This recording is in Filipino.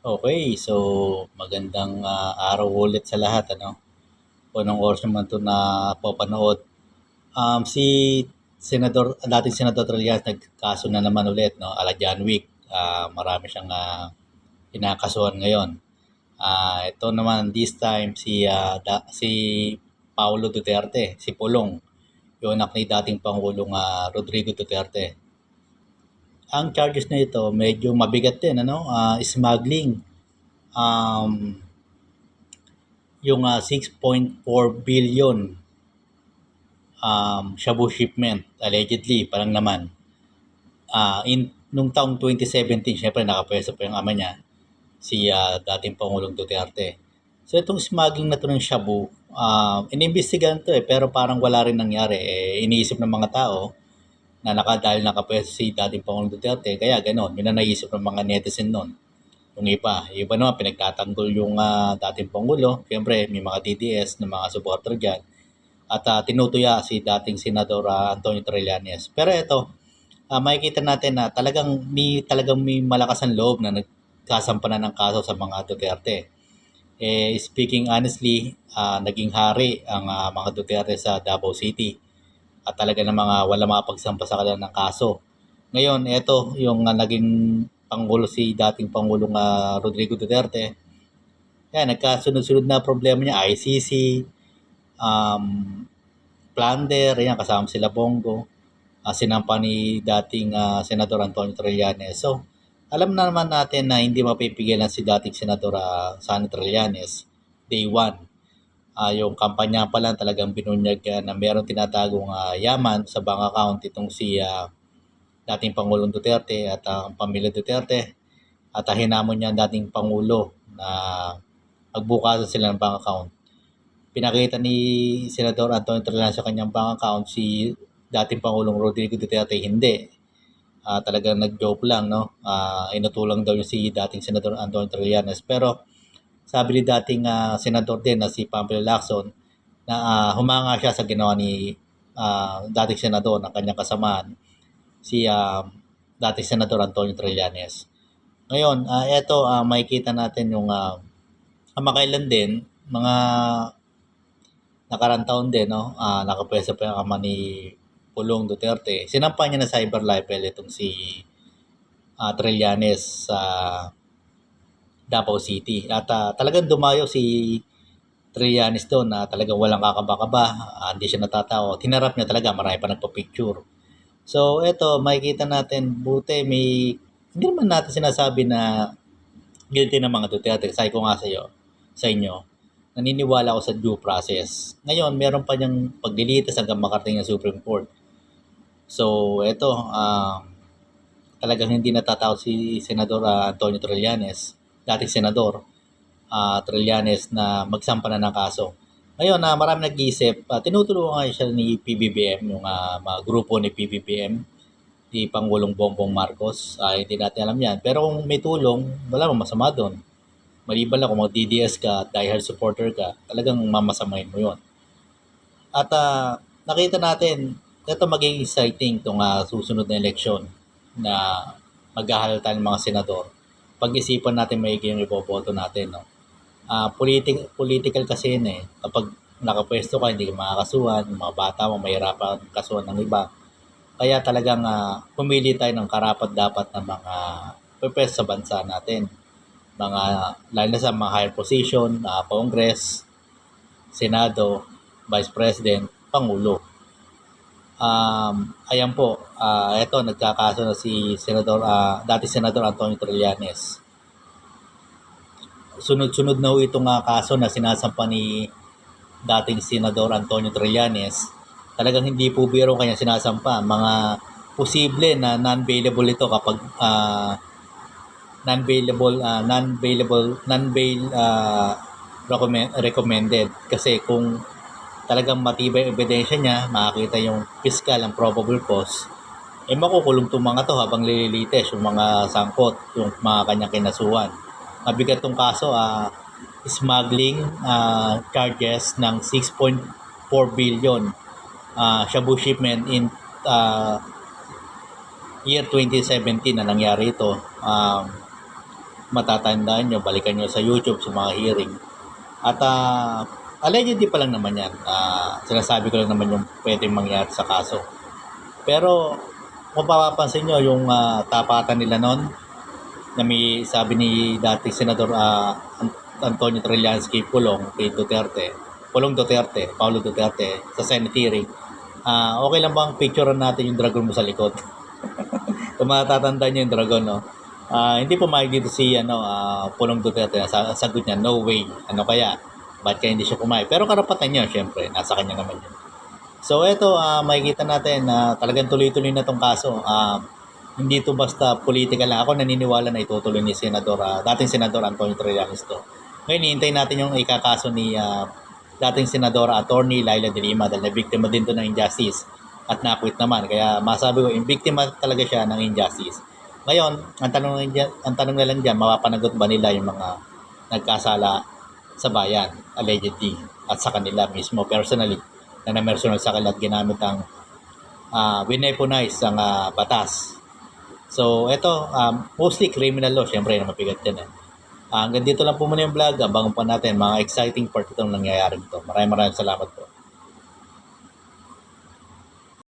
Okay, so magandang araw ulit sa lahat, ano. Unang oras naman 'to na napapanood. Si dating Senador Trillanes nagkaso na naman ulit, 'no, John Wick. Marami siyang kinakasuhan ngayon. Ito naman this time si Paulo Duterte, si Pulong, yung anak ni dating Pangulong Rodrigo Duterte. Ang charges na ito medyo mabigat din, ano, smuggling. Um, yung 6.4 billion shabu shipment allegedly parang naman nung taong 2017. Syempre nakapwesto pa yung ama niya, si dating Pangulong Duterte. So itong smuggling na to ng shabu, inimbestigahan to pero parang wala rin nangyari. Iniisip ng mga tao na dahil nakapwesto si dating Pangulong Duterte, kaya ganon, yun ang naisip ng mga netizen noon. Yung iba naman pinagtatanggol yung dating Pangulo. Siyempre may mga DDS na mga supporter dyan at tinutuya si dating Senador Antonio Trillanes. Pero ito, makikita natin na talagang may malakas ang loob na nagkasampanan ng kaso sa mga Duterte. Speaking honestly, naging hari ang mga Duterte sa Davao City at talaga na wala makapagsampa sa kanila ng kaso. Ngayon, ito yung naging Pangulo si dating Pangulong Rodrigo Duterte. Yan, nagkasunod-sunod na problema niya, ICC, um, plunder, yan, kasama sila Bongo, sinampa ni dating Senador Antonio Trillanes. So, alam na naman natin na hindi mapipigilan si dating Senador Sani Trillanes day one. Yung kampanya pa lang talagang binunyag na meron tinatagong yaman sa bank account itong si dating Pangulong Duterte at ang pamilya Duterte, at hinamon niya ang dating Pangulo na magbukasan sila ng bank account. Pinakita ni Senador Antonio Trillanes sa kanyang bank account, si dating Pangulong Rodrigo Duterte hindi. Talagang nag-joke lang, no? Inutulang daw yung si dating Senador Antonio Trillanes. Pero sabi ni dating senador din na si Pamela Lacson na humanga siya sa ginawa ni dating senador ng kanyang kasamaan, si dating Senador Antonio Trillanes. Ngayon, eto makikita natin yung kamakailan din, mga nakarang taon din, no, nakapwesto pa yung ama ni Pulong Duterte. Sinampa niya na cyber libel itong si Trillanes sa Davao City. At talagang dumayo si Trillanes doon na talagang walang kakaba-kaba, hindi siya natatawa. Tinarap niya talaga, marami pa nagpa-picture. So eto, makikita natin, buti hindi naman natin sinasabi na guilty ng mga Duterte. Sabi ko nga sa inyo, naniniwala ako sa due process. Ngayon, meron pa niyang paglilitis hanggang makarating ng Supreme Court. So eto, talagang hindi natatawag si Senador Antonio Trillanes, dating Senador Trillanes, na magsampa na ng kaso. Ngayon, marami nag-iisip, tinutulungan nga siya ni PBBM, yung mga grupo ni PBBM, ni Pangulong Bongbong Marcos. Hindi natin alam yan. Pero kung may tulong, wala mong masama doon. Maliban lang kung mag-DDS ka, diehard supporter ka, talagang mamasamain mo yon. At nakita natin, ito magiging exciting itong susunod na eleksyon na maghahalata ng mga senador. Pag-isipan natin maigi yung iboboto natin. No? Political kasi yun eh. Kapag nakapwesto ka, hindi ka makakasuhan, yung mga bata mo, mahirapan kasuhan ng iba. Kaya talagang pumili tayo ng karapat-dapat na mga pwes sa bansa natin. Lalo na sa mga higher position, Congress, Senado, Vice President, Pangulo. Ayan po, ito nagkakaso na si dati Senador Antonio Trillanes. Sunod-sunod na itong kaso na sinasampa ni dating Senador Antonio Trillanes. Talagang hindi po biro kanya sinasampa. Mga posible na non-bailable ito kapag non-bail recommended. Kasi kung talagang matibay ang ebidensya niya, makakita yung fiscal ang probable cause, makukulong itong mga to habang lililites yung mga sangkot, yung mga kanyang kinasuhan. Mabigat tong kaso, smuggling charges ng 6.4 billion shabu shipment in year 2017 na nangyari ito. matatandaan nyo, balikan nyo sa YouTube, sa mga hearing. At allegedly pa lang naman yan. Sinasabi ko lang naman yung pwedeng mangyari sa kaso. Pero kung papapansin nyo, yung tapatan nila noon, na may sabi ni dating Senador Antonio Trillansky Pulong kay Duterte, Paulo Duterte, sa Senate hearing, okay lang bang picturean natin yung dragon mo sa likod? Kung matatanda niyo yung dragon, no? Hindi pumayag dito si Pulong Duterte. Sagot niya, no way. Ano kaya? Ba't kaya hindi siya pumayag? Pero karapatan niya, syempre. Nasa kanya naman yun. So ito, makikita natin na talagang tuloy-tuloy na tong kaso. Hindi to basta politika lang. Ako naniniwala na itutuloy ni dating Senador Antonio Trillanes to. Ngayon, hihintayin natin yung ikakaso ni dating Senadora Attorney Laila de Lima dahil na-biktima din to ng injustice at na-acquit naman. Kaya masabi ko, biktima talaga siya ng injustice. Ngayon, ang tanong na lang dyan, mapapanagot ba nila yung mga nagkasala sa bayan, allegedly, at sa kanila mismo, personally, na namersonal sa kanila at ginamit ang wineponize ang batas. So, ito, mostly criminal law. Siyempre, na mabigat yan. Hanggang dito lang po muna yung vlog. Abangan pa natin mga exciting part itong nangyayari dito. Maraming salamat po.